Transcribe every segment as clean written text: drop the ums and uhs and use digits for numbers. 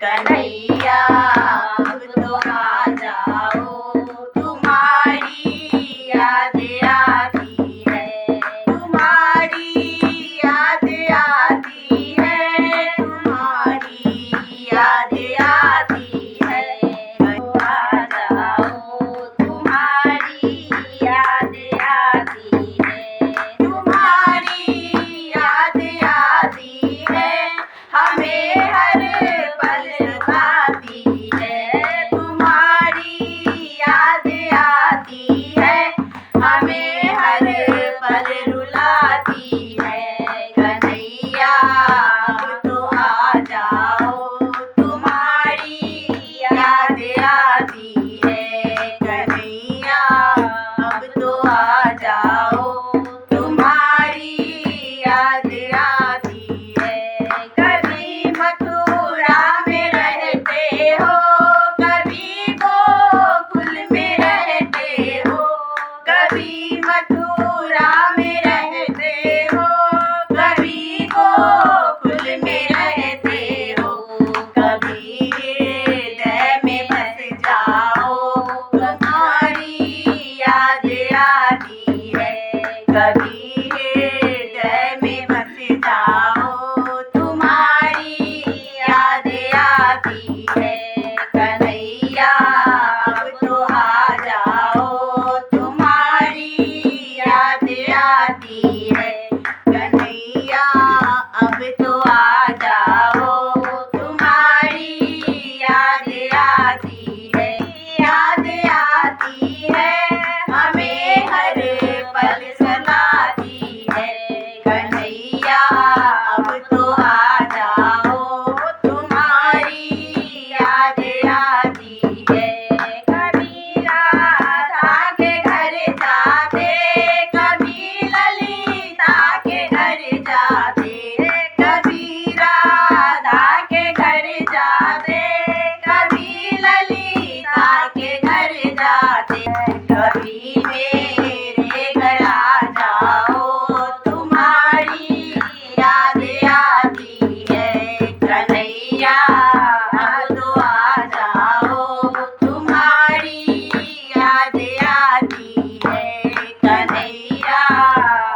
कन्हैया अब तो आ जाओ, तुम्हारी याद आती है, तुम्हारी याद आती है, तुम्हारी याद आती है। आ जाओ, तुम्हारी याद आती है, तुम्हारी याद आती है, हमें हर पल सताती है, तुम्हारी याद आती है, हमें हर पल रुलाती है। कन्हैया अब तो आ जाओ, तुम्हारी याद आती है, कन्हैया अब तो आ जाओ, तुम्हारी याद आती है। कभी मथुरा में रहते हो, कभी गोकुल में रहते हो, कभी मथुरा में रहते हो, कभी गोकुल में रहते हो, कभी हृदय में बस जाओ, तुम्हारी याद आती है, कभी हृदय में बस जाओ, तुम्हारी याद आती है। कन्हैया अब तो आ जाओ, तुम्हारी याद आती है, कन्हैया अब तो आ जाओ, तुम्हारी याद आती है, याद आती है, हमें हर पल सताती है। कन्हैया अब तो आ जाओ, तुम्हारी याद आती है। कभी राधा के घर जाते, कभी ललिता के घर जाते, कभी राधा के घर जाते, कभी ललिता के घर जाते, कभी मेरे घर आ जाओ, तुम्हारी याद आती है। कन्हैया अब तो आ जाओ, तुम्हारी याद आती है, कन्हैया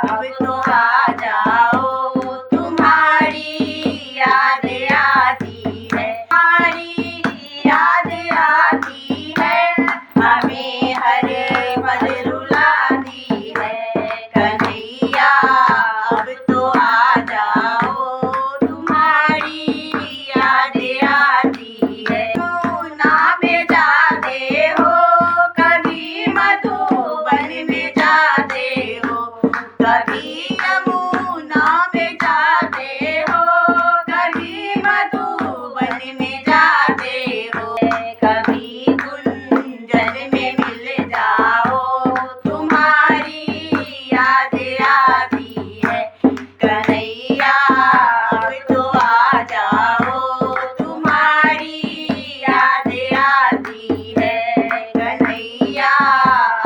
अब तो आ जाओ, तुम्हारी याद आती है, तुम्हारी याद आती है, हमें हर पल रुलाती है। कन्हैया अब तो आ जाओ, तुम्हारी याद आती है। यमुना में जाते हो, कभी मधुबन में जाते हो, कभी यमुना में जाते हो, कभी मधुबन में जाते हो, कभी कुंजन में मिल जाओ, तुम्हारी याद आती है। कन्हैया अब तो आ जाओ, तुम्हारी याद आती है, कन्हैया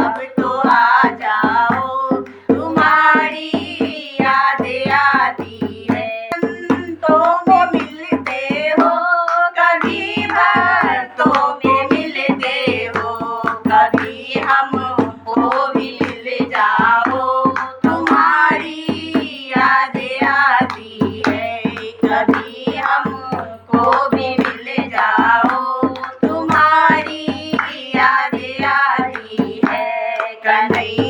अब तो आ जाओ, तुम्हारी याद आती है। संतों में मिलते हो, कभी भक्तों में मिलते हो, कभी हमको भी मिल जाओ, तुम्हारी याद आती है, कभी हमको भी मिल जाओ, तुम्हारी याद आती है। कन्हैया